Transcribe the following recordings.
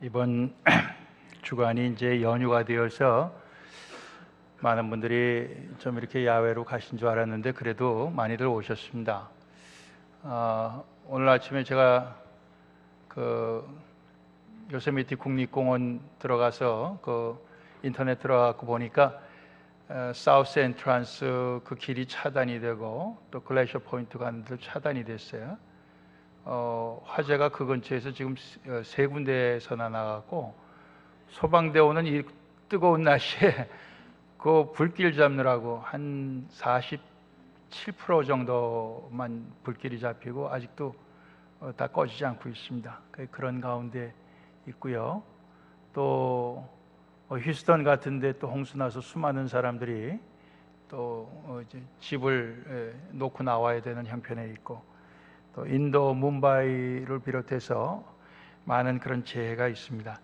이번 주간이 이제 연휴가 되어서 많은 분들이 좀 이렇게 야외로 가신 줄 알았는데 그래도 많이들 오셨습니다. 오늘 아침에 제가 요세미티 국립공원 들어가서 인터넷 들어가고 보니까 사우스 엔트런스 그 길이 차단이 되고 또 글래셔 포인트 가는 데도 차단이 됐어요. 화재가 그 근처에서 지금 세 군데에서나 나갔고, 소방대원은 이 뜨거운 날씨에 그 불길 잡느라고 한 47% 정도만 불길이 잡히고 아직도 다 꺼지지 않고 있습니다. 그런 가운데 있고요. 또 휴스턴 같은데 또 홍수 나서 수많은 사람들이 또 이제 집을 놓고 나와야 되는 형편에 있고, 또 인도 뭄바이를 비롯해서 많은 그런 재해가 있습니다.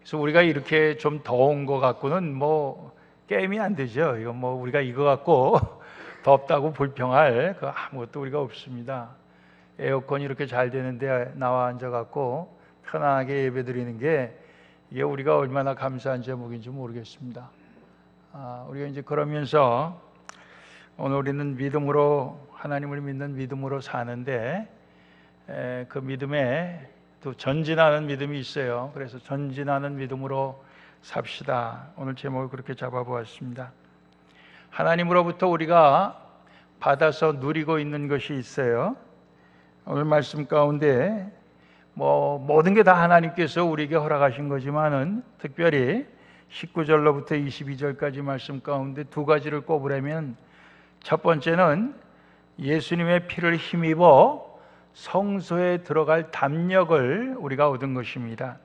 그래서 우리가 이렇게 좀 더운 거 갖고는 게임이 안 되죠. 이거 우리가 이거 갖고 덥다고 불평할 아무것도 우리가 없습니다. 에어컨이 이렇게 잘 되는데 나와 앉아 갖고 편안하게 예배 드리는 게 이게 우리가 얼마나 감사한 제목인지 모르겠습니다. 우리가 이제 그러면서 오늘 우리는 믿음으로, 하나님을 믿는 믿음으로 사는데 그 믿음에 또 전진하는 믿음이 있어요. 그래서 전진하는 믿음으로 삽시다. 오늘 제목을 그렇게 잡아보았습니다. 하나님으로부터 우리가 받아서 누리고 있는 것이 있어요. 오늘 말씀 가운데 모든 게 다 하나님께서 우리에게 허락하신 거지만은 특별히 19절로부터 22절까지 말씀 가운데 두 가지를 꼽으려면, 첫 번째는 예수님의 피를 힘입어 성소에 들어갈 담력을 우리가 얻은 것입니다.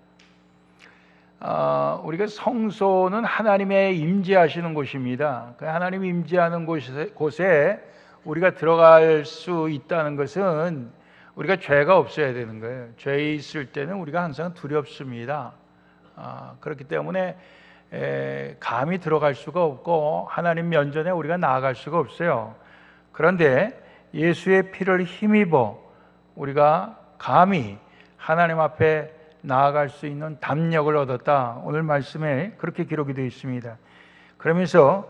우리가 성소는 하나님의 임재하시는 곳입니다. 하나님이 임재하는 곳에 우리가 들어갈 수 있다는 것은 우리가 죄가 없어야 되는 거예요. 죄 있을 때는 우리가 항상 두렵습니다. 그렇기 때문에 감히 들어갈 수가 없고 하나님 면전에 우리가 나아갈 수가 없어요. 그런데 예수의 피를 힘입어 우리가 감히 하나님 앞에 나아갈 수 있는 담력을 얻었다. 오늘 말씀에 그렇게 기록이 되어 있습니다. 그러면서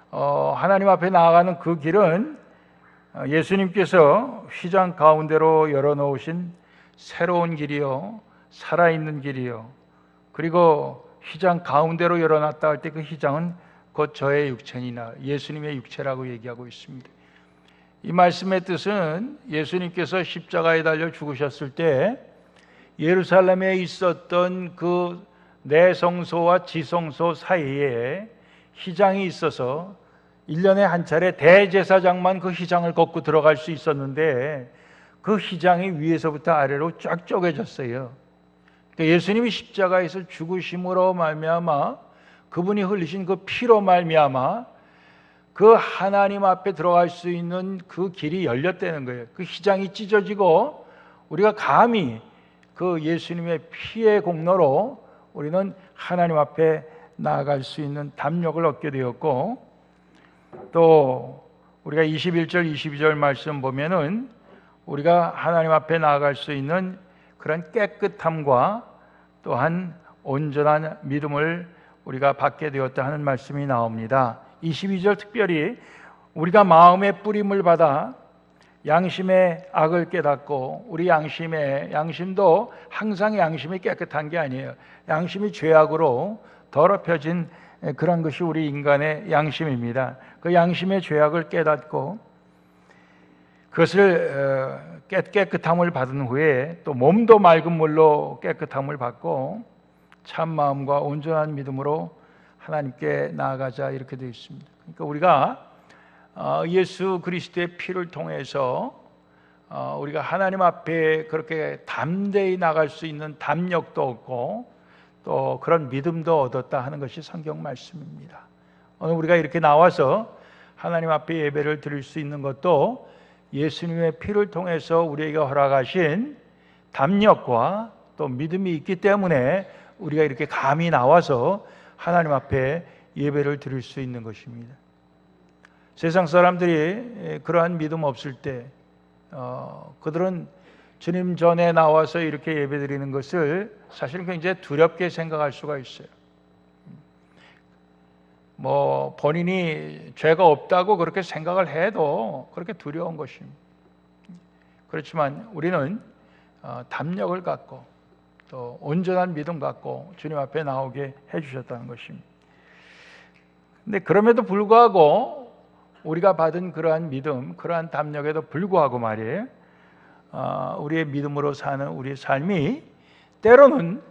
하나님 앞에 나아가는 그 길은 예수님께서 휘장 가운데로 열어놓으신 새로운 길이요, 살아있는 길이요, 그리고 휘장 가운데로 열어놨다 할 때 그 휘장은 곧 저의 육체니나 예수님의 육체라고 얘기하고 있습니다. 이 말씀의 뜻은 예수님께서 십자가에 달려 죽으셨을 때 예루살렘에 있었던 그 내성소와 지성소 사이에 휘장이 있어서 1년에 한 차례 대제사장만 그 휘장을 걷고 들어갈 수 있었는데 그 휘장이 위에서부터 아래로 쫙 쪼개졌어요. 그러니까 예수님이 십자가에서 죽으심으로 말미암아, 그분이 흘리신 그 피로 말미암아 그 하나님 앞에 들어갈 수 있는 그 길이 열렸다는 거예요. 그 휘장이 찢어지고 우리가 감히 그 예수님의 피의 공로로 우리는 하나님 앞에 나아갈 수 있는 담력을 얻게 되었고, 또 우리가 21절 22절 말씀 보면은 우리가 하나님 앞에 나아갈 수 있는 그런 깨끗함과 또한 온전한 믿음을 우리가 받게 되었다 하는 말씀이 나옵니다. 22절 특별히 우리가 마음의 뿌림을 받아 양심의 악을 깨닫고, 우리 양심도 항상 양심이 깨끗한 게 아니에요. 양심이 죄악으로 더럽혀진 그런 것이 우리 인간의 양심입니다. 그 양심의 죄악을 깨닫고 그것을 깨끗함을 받은 후에 또 몸도 맑은 물로 깨끗함을 받고 참 마음과 온전한 믿음으로 하나님께 나아가자, 이렇게 되어 있습니다. 그러니까 우리가 예수 그리스도의 피를 통해서 우리가 하나님 앞에 그렇게 담대히 나갈 수 있는 담력도 얻고 또 그런 믿음도 얻었다 하는 것이 성경 말씀입니다. 오늘 우리가 이렇게 나와서 하나님 앞에 예배를 드릴 수 있는 것도 예수님의 피를 통해서 우리에게 허락하신 담력과 또 믿음이 있기 때문에 우리가 이렇게 감히 나와서 하나님 앞에 예배를 드릴 수 있는 것입니다. 세상 사람들이 그러한 믿음 없을 때 그들은 주님 전에 나와서 이렇게 예배드리는 것을 사실은 굉장히 두렵게 생각할 수가 있어요. 뭐 본인이 죄가 없다고 그렇게 생각을 해도 그렇게 두려운 것입니다. 그렇지만 우리는 담력을 갖고 또 온전한 믿음 갖고 주님 앞에 나오게 해주셨다는 것입니다. 근데 그럼에도 불구하고 우리가 받은 그러한 믿음, 그러한 담력에도 불구하고 말이에요, 우리의 믿음으로 사는 우리의 삶이 때로는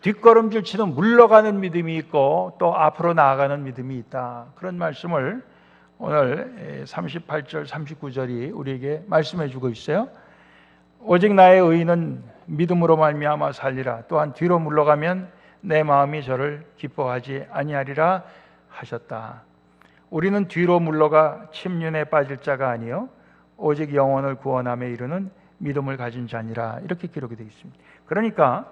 뒷걸음질 치는 물러가는 믿음이 있고 또 앞으로 나아가는 믿음이 있다. 그런 말씀을 오늘 38절, 39절이 우리에게 말씀해 주고 있어요. 오직 나의 의인은 믿음으로 말미암아 살리라. 또한 뒤로 물러가면 내 마음이 저를 기뻐하지 아니하리라 하셨다. 우리는 뒤로 물러가 침륜에 빠질 자가 아니요 오직 영혼을 구원함에 이르는 믿음을 가진 자니라. 이렇게 기록이 되어 있습니다. 그러니까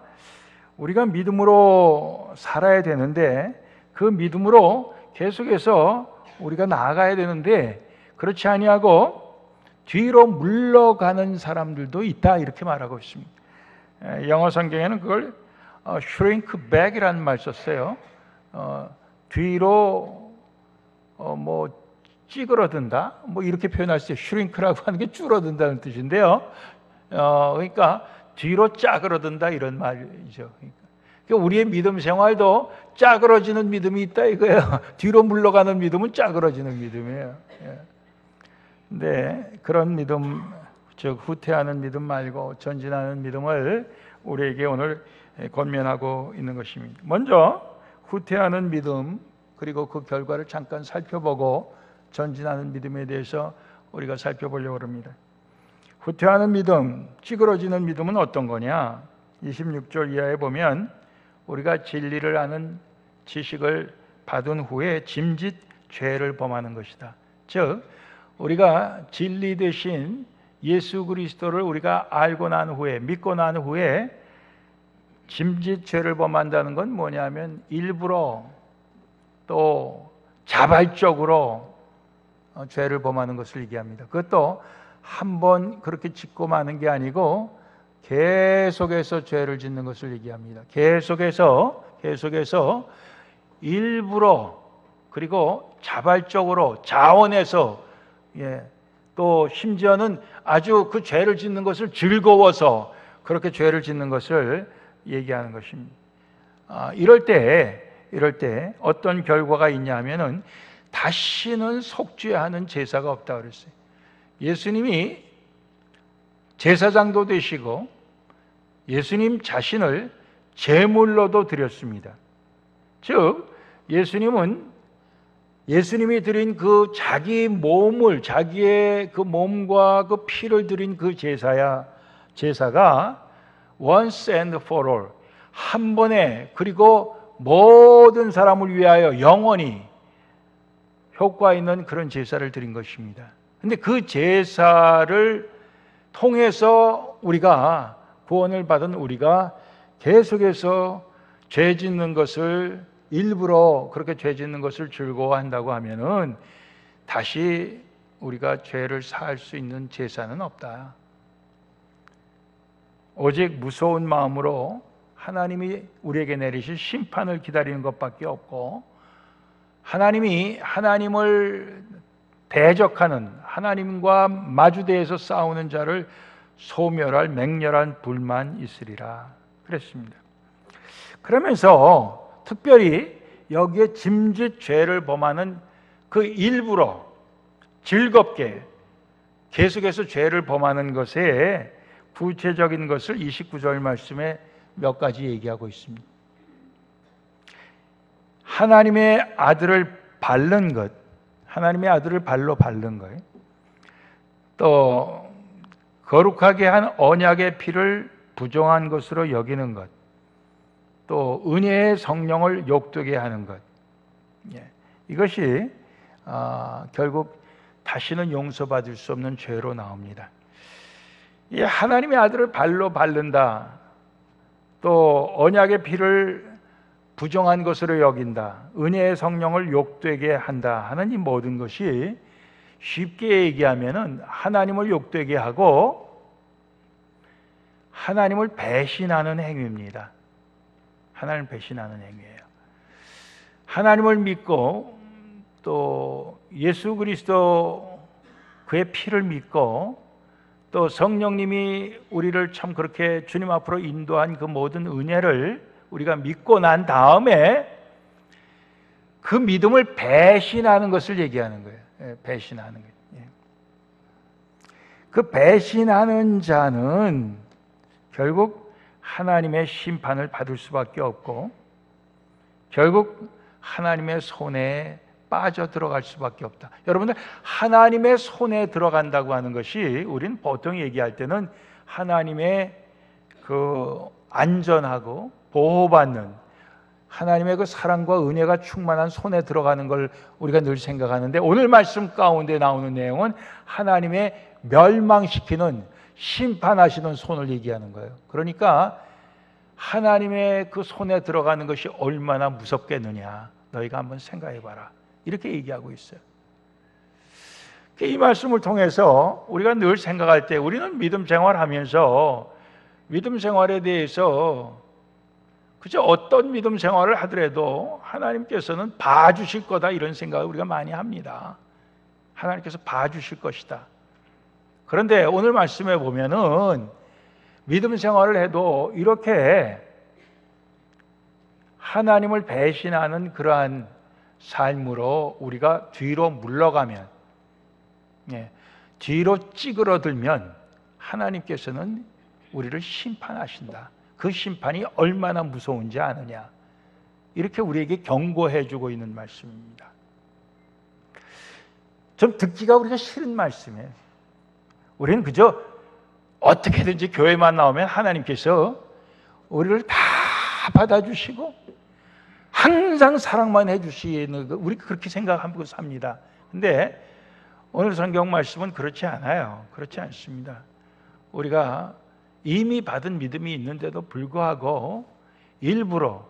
우리가 믿음으로 살아야 되는데 그 믿음으로 계속해서 우리가 나아가야 되는데 그렇지 아니하고 뒤로 물러가는 사람들도 있다, 이렇게 말하고 있습니다. 영어 성경에는 그걸 shrink back이라는 말 썼어요. 뒤로 뭐 찌그러든다, 뭐 이렇게 표현할 수 있어요. shrink라고 하는 게 줄어든다는 뜻인데요. 그러니까 뒤로 짜그러든다, 이런 말이죠. 그러니까 우리의 믿음 생활도 짜그러지는 믿음이 있다 이거예요. 뒤로 물러가는 믿음은 짜그러지는 믿음이에요. 근데 그런 믿음, 즉 후퇴하는 믿음 말고 전진하는 믿음을 우리에게 오늘 권면하고 있는 것입니다. 먼저 후퇴하는 믿음, 그리고 그 결과를 잠깐 살펴보고 전진하는 믿음에 대해서 우리가 살펴보려고 합니다. 후퇴하는 믿음, 찌그러지는 믿음은 어떤 거냐? 26절 이하에 보면 우리가 진리를 아는 지식을 받은 후에 짐짓 죄를 범하는 것이다. 즉 우리가 진리 대신 예수 그리스도를 우리가 알고 난 후에, 믿고 난 후에 짐짓 죄를 범한다는 건 뭐냐면 일부러 또 자발적으로 죄를 범하는 것을 얘기합니다. 그것도 한 번 그렇게 짓고 마는 게 아니고 계속해서 죄를 짓는 것을 얘기합니다. 계속해서 일부러, 그리고 자발적으로, 자원해서, 또 심지어는 아주 그 죄를 짓는 것을 즐거워서 그렇게 죄를 짓는 것을 얘기하는 것입니다. 이럴 때 어떤 결과가 있냐 하면은 다시는 속죄하는 제사가 없다 그랬어요. 예수님이 제사장도 되시고 예수님 자신을 제물로도 드렸습니다. 즉 예수님이 드린 그 자기 몸을, 자기의 그 몸과 그 피를 드린 그 제사가 once and for all, 한 번에, 그리고 모든 사람을 위하여 영원히 효과 있는 그런 제사를 드린 것입니다. 근데 그 제사를 통해서 우리가 구원을 받은 우리가 계속해서 죄 짓는 것을, 일부러 그렇게 죄 짓는 것을 즐거워한다고 하면은 다시 우리가 죄를 사할 수 있는 제사는 없다. 오직 무서운 마음으로 하나님이 우리에게 내리실 심판을 기다리는 것밖에 없고, 하나님이 하나님을 대적하는, 하나님과 마주대해서 싸우는 자를 소멸할 맹렬한 불만 있으리라 그랬습니다. 그러면서 특별히 여기에 짐짓 죄를 범하는 그 일부러 즐겁게 계속해서 죄를 범하는 것에 구체적인 것을 29절 말씀에 몇 가지 얘기하고 있습니다. 하나님의 아들을 밟는 것, 하나님의 아들을 발로 밟는 거예요. 또 거룩하게 한 언약의 피를 부정한 것으로 여기는 것, 또 은혜의 성령을 욕되게 하는 것, 이것이 결국 다시는 용서받을 수 없는 죄로 나옵니다. 이 하나님의 아들을 발로 밟는다, 또 언약의 피를 부정한 것으로 여긴다, 은혜의 성령을 욕되게 한다 하는 이 모든 것이 쉽게 얘기하면은 하나님을 욕되게 하고 하나님을 배신하는 행위입니다. 하나님을 배신하는 행위예요. 하나님을 믿고 또 예수 그리스도 그의 피를 믿고 또 성령님이 우리를 참 그렇게 주님 앞으로 인도한 그 모든 은혜를 우리가 믿고 난 다음에 그 믿음을 배신하는 것을 얘기하는 거예요. 배신하는 거예요. 그 배신하는 자는 결국 하나님의 심판을 받을 수밖에 없고 결국 하나님의 손에 빠져 들어갈 수밖에 없다. 여러분들, 하나님의 손에 들어간다고 하는 것이 우리는 보통 얘기할 때는 하나님의 그 안전하고 보호받는 하나님의 그 사랑과 은혜가 충만한 손에 들어가는 걸 우리가 늘 생각하는데, 오늘 말씀 가운데 나오는 내용은 하나님의 멸망시키는, 심판하시는 손을 얘기하는 거예요. 그러니까 하나님의 그 손에 들어가는 것이 얼마나 무섭겠느냐, 너희가 한번 생각해 봐라, 이렇게 얘기하고 있어요. 이 말씀을 통해서 우리가 늘 생각할 때, 우리는 믿음 생활하면서 믿음 생활에 대해서 그저 어떤 믿음 생활을 하더라도 하나님께서는 봐주실 거다, 이런 생각을 우리가 많이 합니다. 하나님께서 봐주실 것이다. 그런데 오늘 말씀에 보면은 믿음 생활을 해도 이렇게 하나님을 배신하는 그러한 삶으로 우리가 뒤로 물러가면, 뒤로 찌그러들면 하나님께서는 우리를 심판하신다. 그 심판이 얼마나 무서운지 아느냐, 이렇게 우리에게 경고해 주고 있는 말씀입니다. 좀 듣기가 우리가 싫은 말씀이에요. 우리는 그저 어떻게든지 교회만 나오면 하나님께서 우리를 다 받아주시고 항상 사랑만 해주시는 거, 우리 그렇게 생각하고 삽니다. 근데 오늘 성경 말씀은 그렇지 않아요. 그렇지 않습니다. 우리가 이미 받은 믿음이 있는데도 불구하고 일부러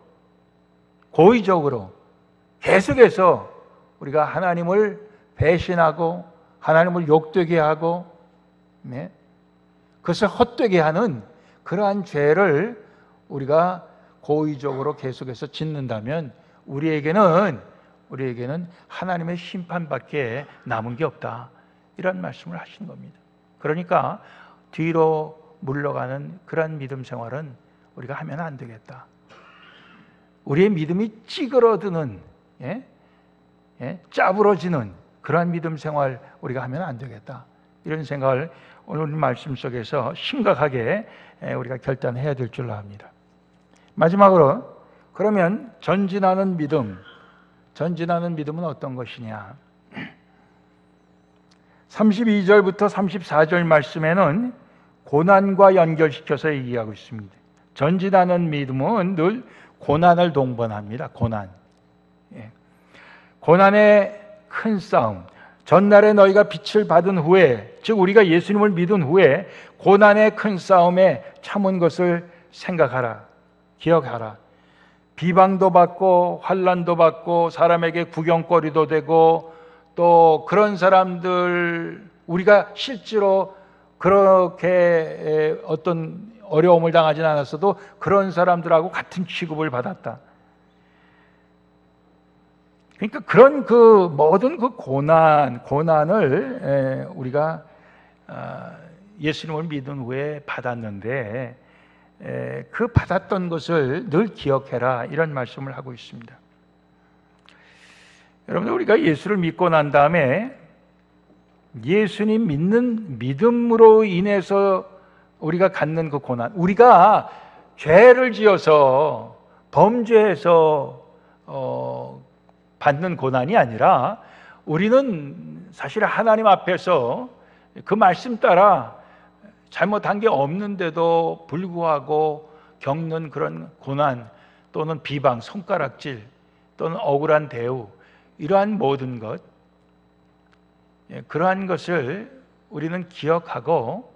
고의적으로 계속해서 우리가 하나님을 배신하고 하나님을 욕되게 하고 그것을 헛되게 하는 그러한 죄를 우리가 고의적으로 계속해서 짓는다면 우리에게는 하나님의 심판밖에 남은 게 없다, 이런 말씀을 하신 겁니다. 그러니까 뒤로 물러가는 그러한 믿음 생활은 우리가 하면 안 되겠다. 우리의 믿음이 찌그러드는, 짜부러지는 그러한 믿음 생활 우리가 하면 안 되겠다, 이런 생각을 오늘 말씀 속에서 심각하게 우리가 결단해야 될 줄로 압니다. 마지막으로, 그러면 전진하는 믿음은 어떤 것이냐? 32절부터 34절 말씀에는 고난과 연결시켜서 얘기하고 있습니다. 전진하는 믿음은 늘 고난을 동반합니다. 고난의 큰 싸움. 전날에 너희가 빛을 받은 후에, 즉 우리가 예수님을 믿은 후에 고난의 큰 싸움에 참은 것을 생각하라, 기억하라. 비방도 받고 환난도 받고 사람에게 구경거리도 되고, 또 그런 사람들, 우리가 실제로 그렇게 어떤 어려움을 당하진 않았어도 그런 사람들하고 같은 취급을 받았다. 그러니까 그런 그 모든 그 고난을 우리가 예수님을 믿은 후에 받았는데, 그 받았던 것을 늘 기억해라, 이런 말씀을 하고 있습니다. 여러분들, 우리가 예수를 믿고 난 다음에 예수님 믿는 믿음으로 인해서 우리가 갖는 그 고난, 우리가 죄를 지어서 범죄해서 받는 고난이 아니라, 우리는 사실 하나님 앞에서 그 말씀 따라 잘못한 게 없는데도 불구하고 겪는 그런 고난, 또는 비방, 손가락질, 또는 억울한 대우, 이러한 모든 것, 그러한 것을 우리는 기억하고,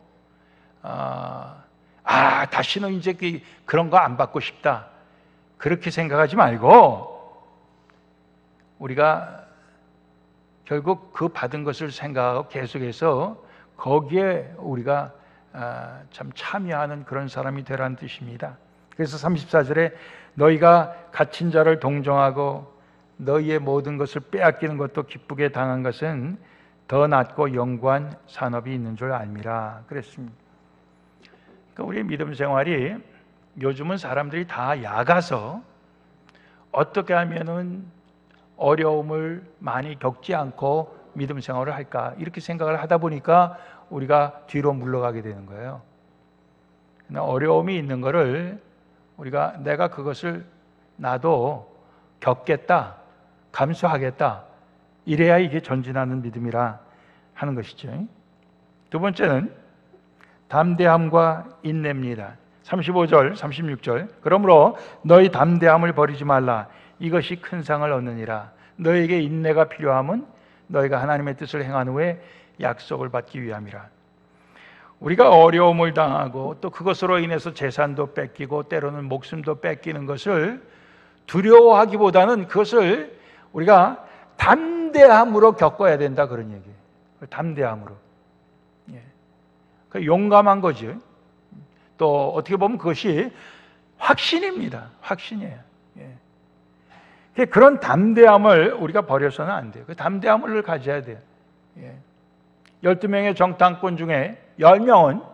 다시는 이제 그런 거 안 받고 싶다, 그렇게 생각하지 말고, 우리가 결국 그 받은 것을 생각하고 계속해서 거기에 우리가 참 참여하는 그런 사람이 되라는 뜻입니다. 그래서 34절에 너희가 갇힌 자를 동정하고 너희의 모든 것을 빼앗기는 것도 기쁘게 당한 것은 더 낫고 영구한 산업이 있는 줄 알미라 그랬습니다. 그러니까 우리의 믿음 생활이 요즘은 사람들이 다 야가서 어떻게 하면은 어려움을 많이 겪지 않고 믿음 생활을 할까 이렇게 생각을 하다 보니까 우리가 뒤로 물러가게 되는 거예요. 어려움이 있는 거를 우리가 내가 그것을 나도 겪겠다, 감수하겠다 이래야 이게 전진하는 믿음이라 하는 것이죠. 두 번째는 담대함과 인내입니다. 35절, 36절 그러므로 너희 담대함을 버리지 말라. 이것이 큰 상을 얻느니라. 너에게 인내가 필요함은 너희가 하나님의 뜻을 행한 후에 약속을 받기 위함이라. 우리가 어려움을 당하고 또 그것으로 인해서 재산도 뺏기고 때로는 목숨도 뺏기는 것을 두려워하기보다는 그것을 우리가 담대함으로 겪어야 된다 그런 얘기예요. 담대함으로. 용감한 거죠. 또 어떻게 보면 그것이 확신입니다. 확신이에요. 그런 담대함을 우리가 버려서는 안 돼요. 그 담대함을 가져야 돼요. 12명의 정탐꾼 중에 10명은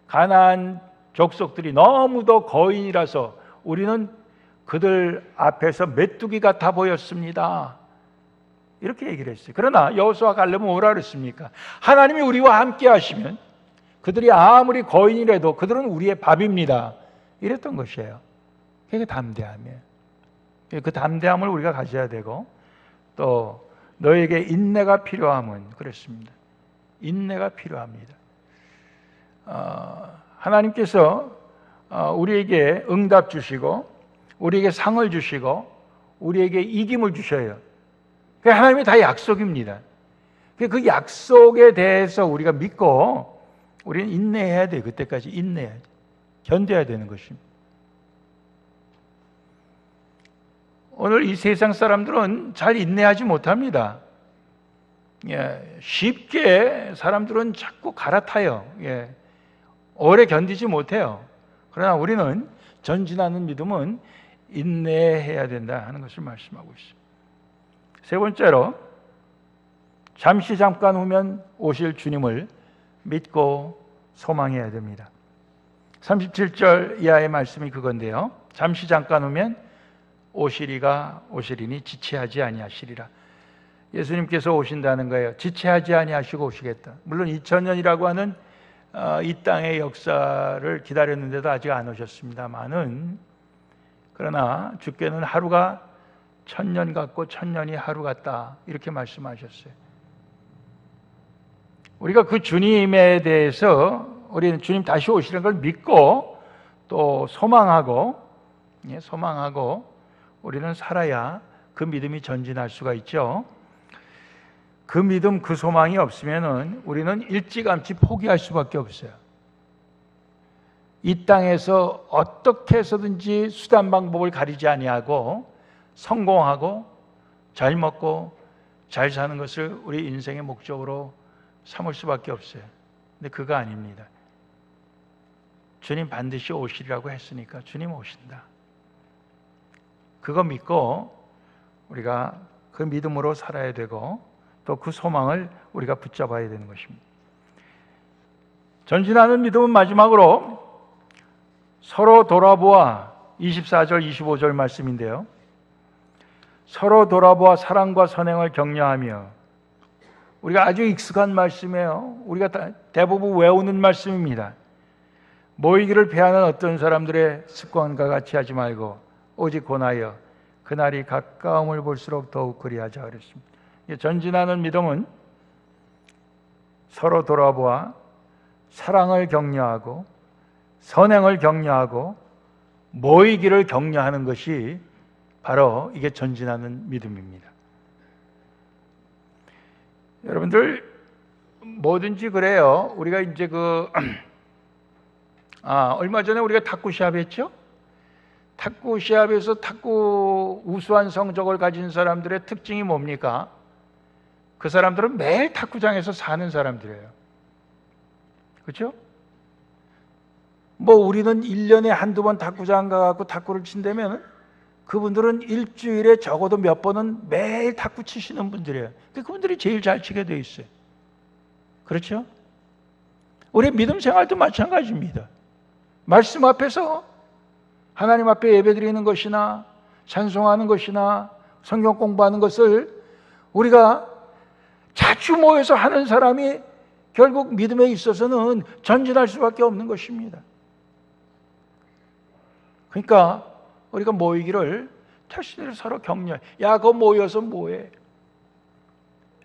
가나안 족속들이 너무도 거인이라서 우리는 그들 앞에서 메뚜기 같아 보였습니다. 이렇게 얘기를 했어요. 그러나 여호수아 갈렙은 뭐라 그랬습니까? 하나님이 우리와 함께 하시면 그들이 아무리 거인이라도 그들은 우리의 밥입니다. 이랬던 것이에요. 그게 담대함이에요. 그 담대함을 우리가 가져야 되고 또 너에게 인내가 필요함은 그랬습니다. 인내가 필요합니다. 하나님께서 우리에게 응답 주시고 우리에게 상을 주시고 우리에게 이김을 주셔요. 하나님이 다 약속입니다. 그 약속에 대해서 우리가 믿고 우리는 인내해야 돼요. 그때까지 인내해야 돼요. 견뎌야 되는 것입니다. 오늘 이 세상 사람들은 잘 인내하지 못합니다. 쉽게 사람들은 자꾸 갈아타요. 오래 견디지 못해요. 그러나 우리는 전진하는 믿음은 인내해야 된다 하는 것을 말씀하고 있습니다. 세 번째로 잠깐 후면 오실 주님을 믿고 소망해야 됩니다. 37절 이하의 말씀이 그건데요. 잠깐 후면 오시리니 지체하지 아니하시리라. 예수님께서 오신다는 거예요. 지체하지 아니하시고 오시겠다. 물론 2000년이라고 하는 이 땅의 역사를 기다렸는데도 아직 안 오셨습니다만은 그러나 주께는 하루가 1000년 같고 1000년이 하루 같다 이렇게 말씀하셨어요. 우리가 그 주님에 대해서 우리는 주님 다시 오시는 걸 믿고 또 소망하고 우리는 살아야 그 믿음이 전진할 수가 있죠. 그 믿음, 그 소망이 없으면은 우리는 일찌감치 포기할 수밖에 없어요. 이 땅에서 어떻게 해서든지 수단 방법을 가리지 아니하고 성공하고 잘 먹고 잘 사는 것을 우리 인생의 목적으로 삼을 수밖에 없어요. 근데 그거 아닙니다. 주님 반드시 오시리라고 했으니까 주님 오신다. 그거 믿고 우리가 그 믿음으로 살아야 되고 또 그 소망을 우리가 붙잡아야 되는 것입니다. 전진하는 믿음은 마지막으로 서로 돌아보아 24절 25절 말씀인데요. 서로 돌아보아 사랑과 선행을 격려하며 우리가 아주 익숙한 말씀이에요. 우리가 대부분 외우는 말씀입니다. 모이기를 패하는 어떤 사람들의 습관과 같이 하지 말고 오직 권하여 그날이 가까움을 볼수록 더욱 그리하자 그랬습니다. 전진하는 믿음은 서로 돌아보아 사랑을 격려하고 선행을 격려하고 모이기를 격려하는 것이 바로 이게 전진하는 믿음입니다. 여러분들 뭐든지 그래요. 우리가 이제 얼마 전에 우리가 탁구 시합 했죠? 탁구 시합에서 탁구 우수한 성적을 가진 사람들의 특징이 뭡니까? 그 사람들은 매일 탁구장에서 사는 사람들이에요. 그렇죠? 뭐 우리는 1년에 한두 번 탁구장 가갖고 탁구를 친다면 그분들은 일주일에 적어도 몇 번은 매일 탁구 치시는 분들이에요. 그분들이 제일 잘 치게 돼 있어요. 그렇죠? 우리 믿음 생활도 마찬가지입니다. 말씀 앞에서 하나님 앞에 예배드리는 것이나 찬송하는 것이나 성경 공부하는 것을 우리가 자주 모여서 하는 사람이 결국 믿음에 있어서는 전진할 수밖에 없는 것입니다. 그러니까 우리가 모이기를 자신들이 서로 격려해. 야, 그거 모여서 뭐해?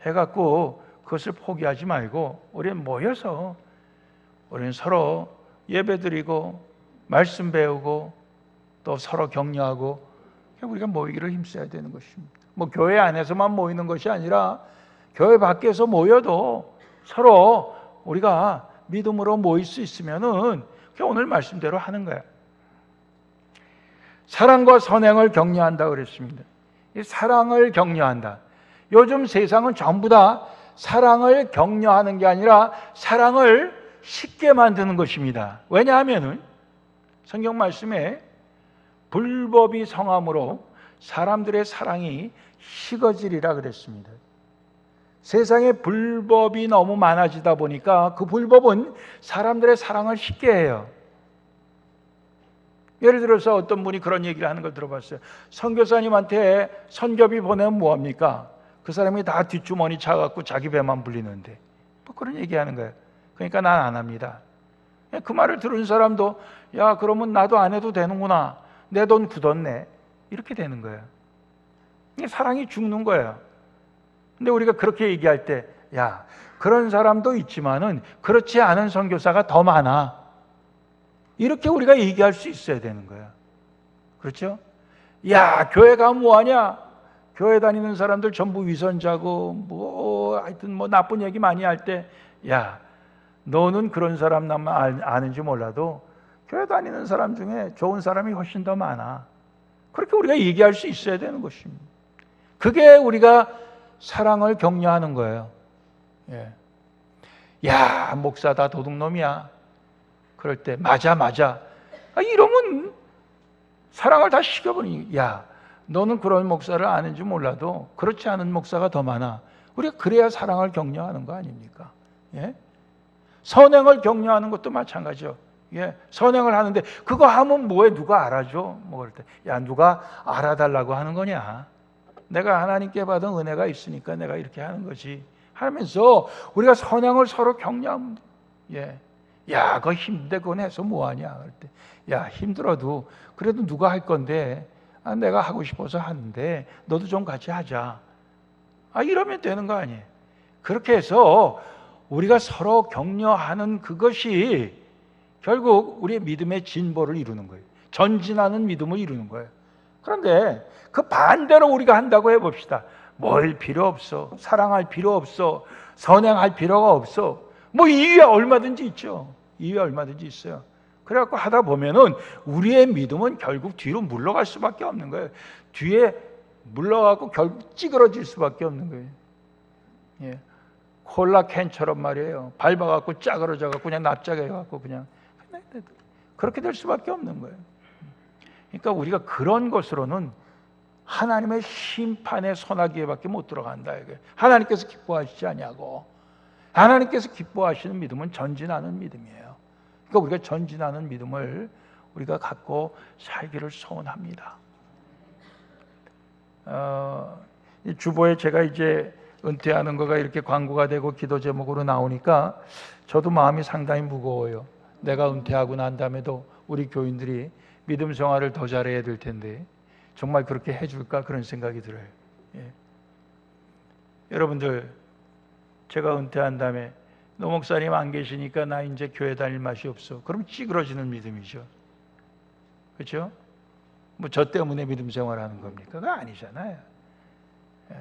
해갖고 그것을 포기하지 말고 우리는 모여서 우리는 서로 예배드리고 말씀 배우고 또 서로 격려하고 우리가 모이기를 힘써야 되는 것입니다. 뭐 교회 안에서만 모이는 것이 아니라 교회 밖에서 모여도 서로 우리가 믿음으로 모일 수 있으면은 오늘 말씀대로 하는 거야. 사랑과 선행을 격려한다 그랬습니다. 이 사랑을 격려한다. 요즘 세상은 전부 다 사랑을 격려하는 게 아니라 사랑을 쉽게 만드는 것입니다. 왜냐하면은 성경 말씀에 불법이 성함으로 사람들의 사랑이 식어지리라 그랬습니다. 세상에 불법이 너무 많아지다 보니까 그 불법은 사람들의 사랑을 쉽게 해요. 예를 들어서 어떤 분이 그런 얘기를 하는 걸 들어봤어요. 선교사님한테 선교비 보내면 뭐합니까? 그 사람이 다 뒷주머니 차갖고 자기 배만 불리는데 뭐 그런 얘기하는 거예요. 그러니까 난 안 합니다. 그 말을 들은 사람도 야, 그러면 나도 안 해도 되는구나. 내 돈 굳었네. 이렇게 되는 거예요. 사랑이 죽는 거예요. 근데 우리가 그렇게 얘기할 때 야, 그런 사람도 있지만은 그렇지 않은 선교사가 더 많아. 이렇게 우리가 얘기할 수 있어야 되는 거예요. 그렇죠? 야, 교회 가면 뭐하냐? 교회 다니는 사람들 전부 위선자고 뭐 하여튼 뭐 나쁜 얘기 많이 할 때 야, 너는 그런 사람 나만 아는지 몰라도 교회 다니는 사람 중에 좋은 사람이 훨씬 더 많아. 그렇게 우리가 얘기할 수 있어야 되는 것입니다. 그게 우리가 사랑을 격려하는 거예요. 예. 야, 목사 다 도둑놈이야. 그럴 때 맞아. 이러면 사랑을 다 식어버리니 야, 너는 그런 목사를 아는지 몰라도 그렇지 않은 목사가 더 많아. 우리가 그래야 사랑을 격려하는 거 아닙니까? 예? 선행을 격려하는 것도 마찬가지죠. 예, 선행을 하는데 그거 하면 뭐해? 누가 알아줘? 뭐 그럴 때 야, 누가 알아달라고 하는 거냐? 내가 하나님께 받은 은혜가 있으니까 내가 이렇게 하는 거지 하면서 우리가 선행을 서로 격려합니다. 예. 야, 그거 힘든데 그건 해서 뭐하냐? 그럴 때 야, 힘들어도 그래도 누가 할 건데 내가 하고 싶어서 하는데 너도 좀 같이 하자. 이러면 되는 거 아니에요? 그렇게 해서 우리가 서로 격려하는 그것이 결국 우리의 믿음의 진보를 이루는 거예요. 전진하는 믿음을 이루는 거예요. 그런데 그 반대로 우리가 한다고 해봅시다. 뭘 필요 없어. 사랑할 필요 없어. 선행할 필요가 없어. 뭐 이유야 얼마든지 있죠. 이유야 얼마든지 있어요. 그래갖고 하다 보면은 우리의 믿음은 결국 뒤로 물러갈 수밖에 없는 거예요. 뒤에 물러가고 결국 찌그러질 수밖에 없는 거예요. 예. 콜라 캔처럼 말이에요. 밟아갖고 짜그러져갖고 그냥 납작해갖고 그냥 그렇게 될 수밖에 없는 거예요. 그러니까 우리가 그런 것으로는 하나님의 심판의 소나기에밖에 못 들어간다. 이게 하나님께서 기뻐하시지 않냐고. 하나님께서 기뻐하시는 믿음은 전진하는 믿음이에요. 그러니까 우리가 전진하는 믿음을 우리가 갖고 살기를 소원합니다. 주보에 제가 이제 은퇴하는 거가 이렇게 광고가 되고 기도 제목으로 나오니까 저도 마음이 상당히 무거워요. 내가 은퇴하고 난 다음에도 우리 교인들이 믿음 생활을 더 잘해야 될 텐데 정말 그렇게 해줄까 그런 생각이 들어요. 예. 여러분들, 제가 은퇴한 다음에 노 목사님 안 계시니까 나 이제 교회 다닐 맛이 없어. 그럼 찌그러지는 믿음이죠. 그렇죠? 뭐 저 때문에 믿음 생활하는 겁니까? 그거 아니잖아요. 예.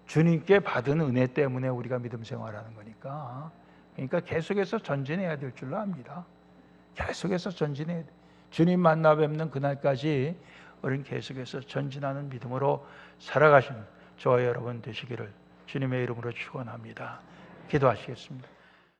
주님께 받은 은혜 때문에 우리가 믿음 생활하는 거니까. 그러니까 계속해서 전진해야 될 줄로 압니다. 계속해서 전진해야 돼. 주님 만나 뵙는 그날까지 우리는 계속해서 전진하는 믿음으로 살아가시는 저와 여러분 되시기를 주님의 이름으로 축원합니다. 기도하시겠습니다.